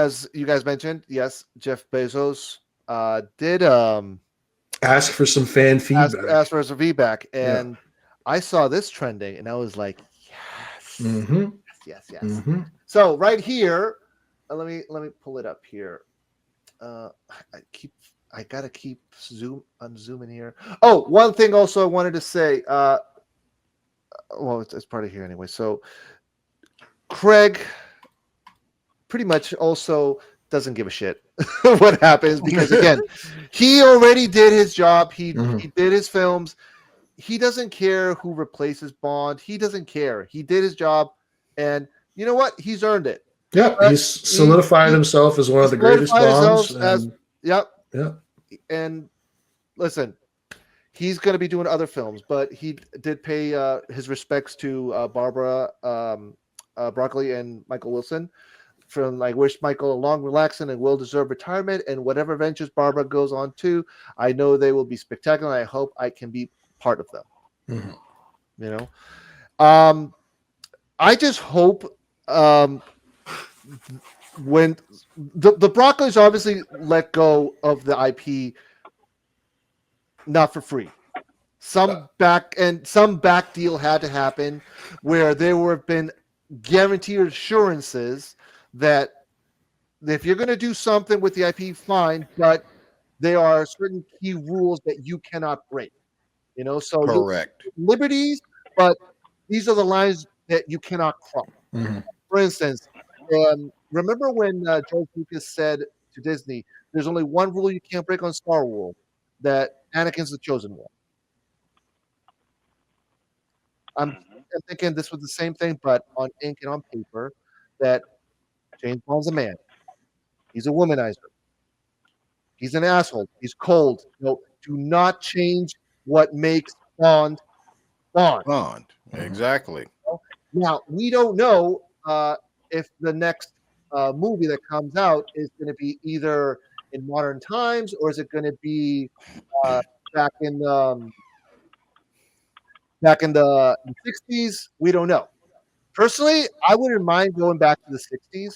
as you guys mentioned, yes, Jeff Bezos did Ask for some fan feedback. ask for some feedback, Yeah. and I saw this trending, and I was like, yes, Mm-hmm. yes, yes, yes. Mm-hmm. So right here, let me pull it up here. Uh, I keep I gotta keep unzooming here. Oh, one thing also I wanted to say. Well, it's part of here anyway. So Craig pretty much also doesn't give a shit what happens because again, he already did his job. He did his films. He doesn't care who replaces Bond. He doesn't care. He did his job, and you know what? He's earned it. Yeah, he's solidified He himself as one of the greatest solidified Bonds, himself as and yep. yeah, And listen, he's going to be doing other films, but he did pay his respects to Barbara Broccoli and Michael Wilson. From I wish Michael a long, relaxing, and well-deserved retirement, and whatever ventures Barbara goes on to, I know they will be spectacular. I hope I can be part of them. Mm-hmm. You know, I just hope when the Broccoli's obviously let go of the IP, not for free. Some back deal had to happen where there would have been guaranteed assurances that if you're going to do something with the IP, fine, but there are certain key rules that you cannot break. You know, so you Correct. liberties, but these are the lines that you cannot cross. Mm-hmm. For instance, remember when George Lucas said to Disney, "There's only one rule you can't break on Star Wars: that Anakin's the chosen one." I'm thinking this was the same thing, but on ink and on paper. That James Bond's a man. He's a womanizer. He's an asshole. He's cold. No, do not change what makes Bond Bond. Bond. Exactly. Now we don't know if the next movie that comes out is going to be either in modern times or is it going to be uh, back in the 60s. We don't know. Personally, I wouldn't mind going back to the 60s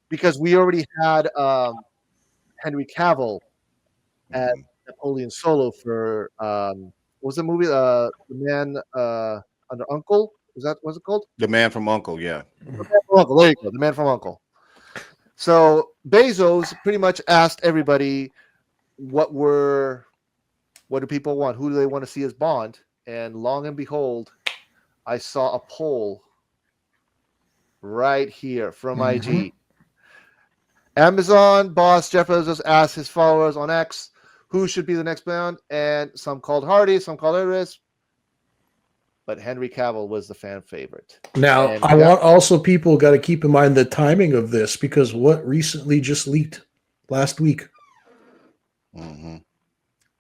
because we already had Henry Cavill as Napoleon Solo for what was the movie? The Man Under Uncle. Is that what's it called? The Man from Uncle. Yeah. The Man from Uncle. There you go. The Man from Uncle. So Bezos pretty much asked everybody what do people want? Who do they want to see as Bond? And long and behold, I saw a poll right here from IG. Amazon boss Jeff Bezos asked his followers on X who should be the next Bond, and some called Hardy, some called Iris, but Henry Cavill was the fan favorite. Now, And I want also people got to keep in mind the timing of this because what recently just leaked last week?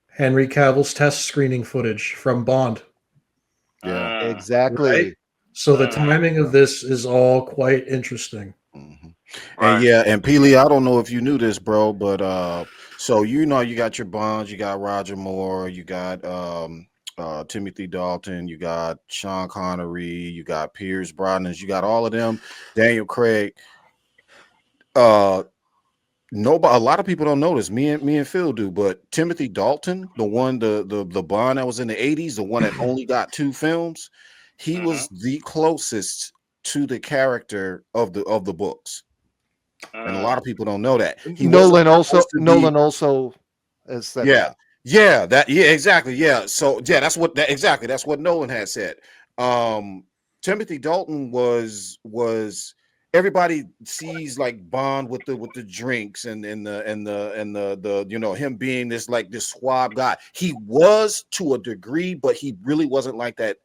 Henry Cavill's test screening footage from Bond. Yeah, exactly. Right? So the timing of this is all quite interesting. And yeah, and Peely, I don't know if you knew this, bro, but so you know you got your Bonds, you got Roger Moore, you got Timothy Dalton, you got Sean Connery, you got Pierce Brosnan, you got all of them, Daniel Craig. Nobody, a lot of people don't know this. Me and Phil do, but Timothy Dalton, the Bond that was in the 80s, the one that only got 2 films, he was the closest to the character of the books. And a lot of people don't know that. Nolan also has said that. Exactly. Yeah. So yeah, that's what Nolan had said. Timothy Dalton was everybody sees like Bond with the drinks and the you know him being this suave guy. He was to a degree, but he really wasn't like that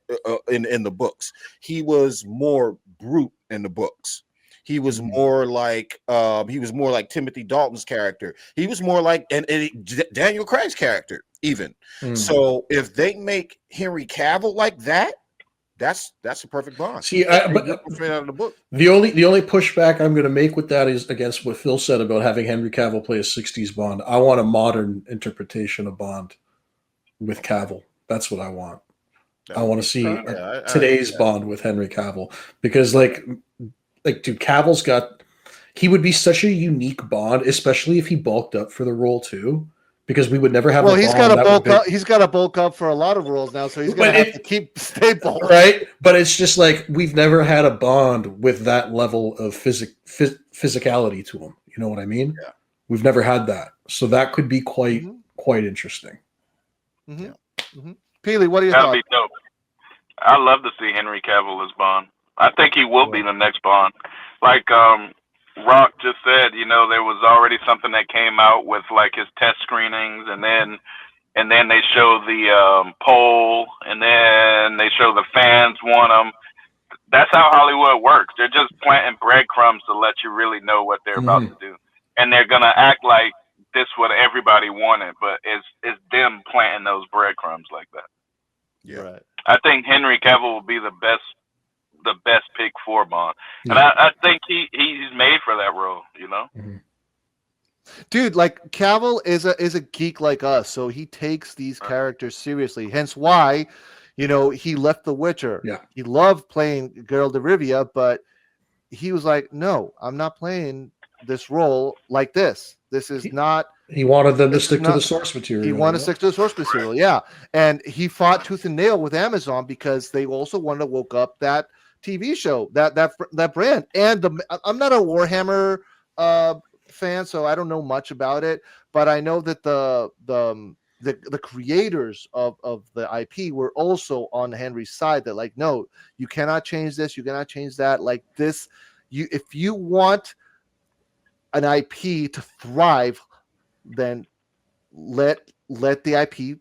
in the books. He was more brute in the books. He was more like Timothy Dalton's character. He was more like and Daniel Craig's character even. So if they make Henry Cavill like that, that's a perfect Bond. See, but straight out of the book. The only pushback I'm going to make with that is against what Phil said about having Henry Cavill play a 60s Bond. I want a modern interpretation of Bond with Cavill. That's what I want. I want to see today's Bond with Henry Cavill because dude, Cavill's got he would be such a unique Bond, especially if he bulked up for the role too, because we would never have. Well, a he's Bond got to that bulk would up. He's got to bulk up for a lot of roles now, so he's going But to have it- to stay bulk. right? But it's just like we've never had a Bond with that level of physicality to him. You know what I mean? Yeah. We've never had that, so that could be quite Mhm. interesting. Peely, what are your That'll thoughts? be dope. I love to see Henry Cavill as Bond. I think he will be the next Bond. Like Rock just said, there was already something that came out with like his test screenings, and then they show the poll, and then they show the fans want him. That's how Hollywood works. They're just planting breadcrumbs to let you really know what they're about to do, and they're gonna act like this what everybody wanted, but it's them planting those breadcrumbs like that. Yeah. Right. I think Henry Cavill will be the best pick for Bond, and I think he's made for that role. Dude, like Cavill is a geek like us, so he takes these characters seriously. Hence why, he left The Witcher. Yeah. He loved playing Geralt de Rivia, but he was like, no, I'm not playing this role like this. This is not. He wanted them to stick to the source material. He wanted to stick to the source material, yeah. And he fought tooth and nail with Amazon because they also wanted to woke up that TV show, that brand. And I'm not a Warhammer fan, so I don't know much about it, but I know that the creators of the IP were also on Henry's side. That like, no, you cannot change this, you cannot change that. Like this, if you want an IP to thrive, then let the IP,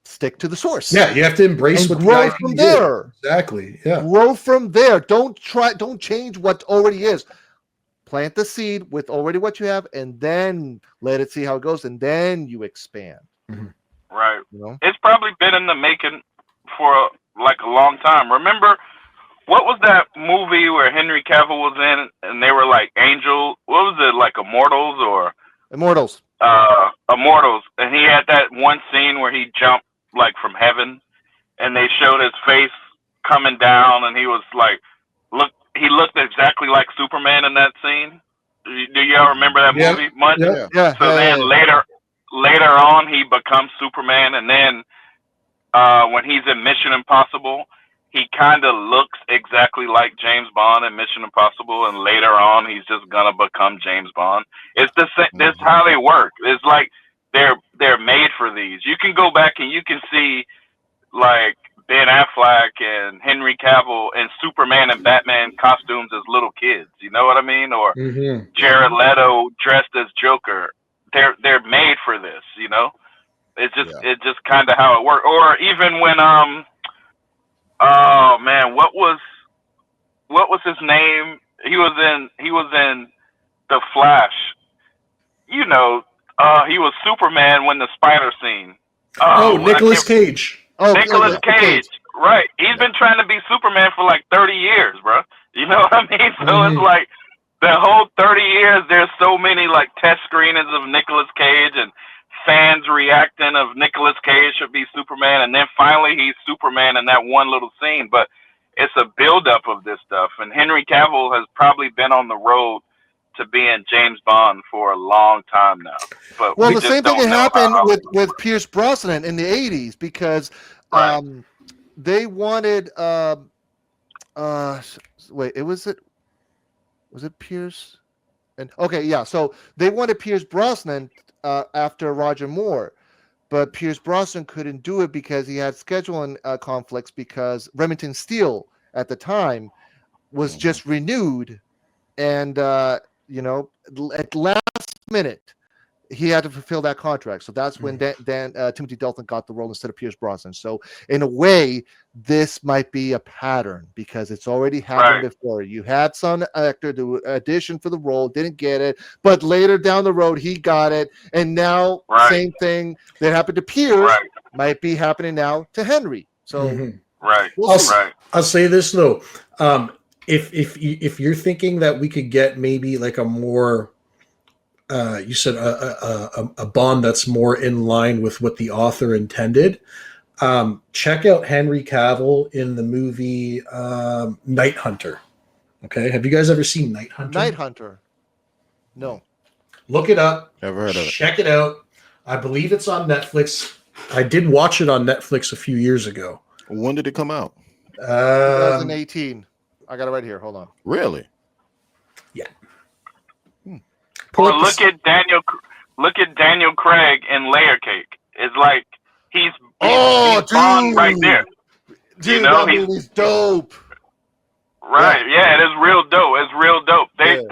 stick to the source. Yeah, you have to embrace what grow the IP from there. Is. Exactly. Yeah. Grow from there. Don't change what already is. Plant the seed with already what you have, and then let it see how it goes, and then you expand. Right. It's probably been in the making for like a long time. Remember, what was that movie where Henry Cavill was in, and they were like angel? What was it, like Immortals or Immortals? Immortals, and he had that one scene where he jumped like from heaven, and they showed his face coming down, and he was like, he looked exactly like Superman in that scene. Do y'all remember that movie much? Yeah. So then later on, he becomes Superman, and then when he's in Mission Impossible, he kind of looks exactly like James Bond in Mission Impossible, and later on, he's just gonna become James Bond. It's the same. That's how they work. It's like they're made for these. You can go back and you can see like Ben Affleck and Henry Cavill and Superman and Batman costumes as little kids. You know what I mean? Or Jared Leto dressed as Joker. They're made for this. It's just kind of how it works. Or even when oh man, what was his name? He was in The Flash. He was Superman when the spider scene. Nicolas Cage. Nicolas Cage. Right. He's been trying to be Superman for like 30 years, bro. You know what I mean? So it's like the whole 30 years, there's so many like test screenings of Nicolas Cage and fans reacting of Nicolas Cage should be Superman, and then finally he's Superman in that one little scene. But it's a buildup of this stuff, and Henry Cavill has probably been on the road to being James Bond for a long time now. But the same thing happened with Pierce Brosnan in the 80s because they wanted was it Pierce? So they wanted Pierce Brosnan after Roger Moore, but Pierce Brosnan couldn't do it because he had scheduling conflicts because Remington Steele at the time was just renewed, and at last minute he had to fulfill that contract. So that's when Timothy Dalton got the role instead of Pierce Brosnan. So in a way, this might be a pattern because it's already happened before. You had some actor do audition for the role, didn't get it, but later down the road he got it, and now same thing that happened to Pierce might be happening now to Henry. So I'll say this though, if you're thinking that we could get maybe like a more you said a Bond that's more in line with what the author intended. Check out Henry Cavill in the movie Night Hunter. Okay, have you guys ever seen Night Hunter? Night Hunter. No. Look it up. Never heard of it. Check it out. I believe it's on Netflix. I did watch it on Netflix a few years ago. When did it come out? 2018. I got it right here. Hold on. Really? Yeah. Or look at Daniel Craig in Layer Cake. It's like he's Bond right there. Dude, You know, that movie's dope. Right? Yeah, it is real dope. It's real dope. They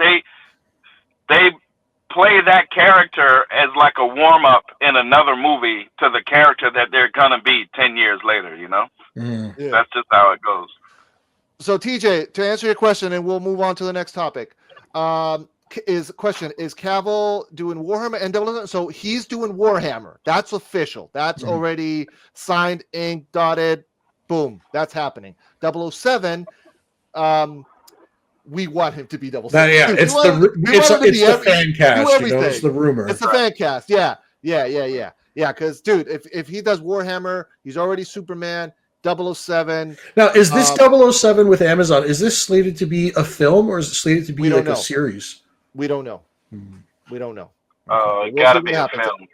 play that character as like a warm up in another movie to the character that they're gonna be 10 years later. You know, Yeah. that's just how it goes. So TJ, to answer your question, and we'll move on to the next topic. Is Cavill doing Warhammer and 007? So he's doing Warhammer. That's official. That's already signed, ink, dotted. Boom. That's happening. 007. We want him to be 007. Yeah, it's the fan cast. You know, it's the rumor. It's the fan cast. Yeah. Because dude, if he does Warhammer, he's already Superman. 007. Now, is this 007 with Amazon? Is this slated to be a film or is it slated to be like a series? We don't know. We don't know. It gotta be a film.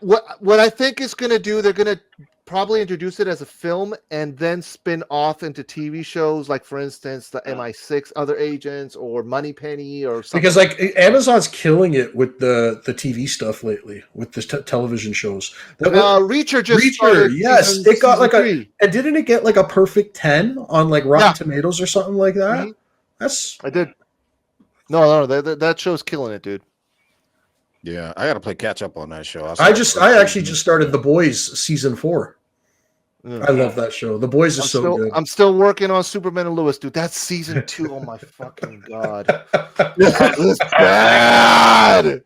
What I think is going to do, they're going to probably introduce it as a film and then spin off into TV shows, like for instance the MI6 Other Agents or Moneypenny or something. Because like Amazon's killing it with the TV stuff lately, with the television shows. Reacher just started yes, it got like 3. and didn't it get like a perfect 10 on like Rotten Tomatoes or something like that? I did. No, that show's killing it, dude. Yeah, I got to play catch up on that show. I actually just started The Boys season 4. I love that show. The Boys is so good. I'm still working on Superman and Lewis, dude. That's season 2. Oh my fucking god. It's bad.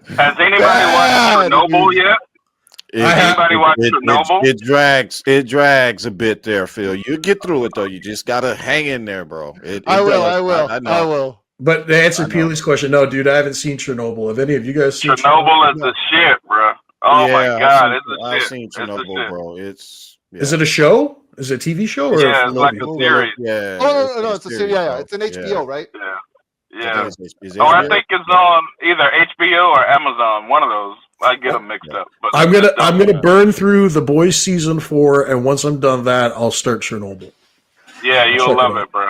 Has anybody watched Chernobyl yet? Anybody watch Chernobyl? It drags a bit there, Phil. You get through it though. You just gotta hang in there, bro. I will. But to answer Peely's question, no, dude, I haven't seen Chernobyl. Have any of you guys seen Chernobyl? Is the shit, bro. Oh my god, I've seen Chernobyl, bro. It's Is it a show? Is it a TV show? Or it's like a series. Yeah. Oh no, it's a series. Yeah, it's an HBO, right? Yeah. I think it's on either HBO or Amazon. One of those. I get them mixed up. But I'm gonna burn through The Boys season 4, and once I'm done that, I'll start Chernobyl. Yeah, you'll love it, bro.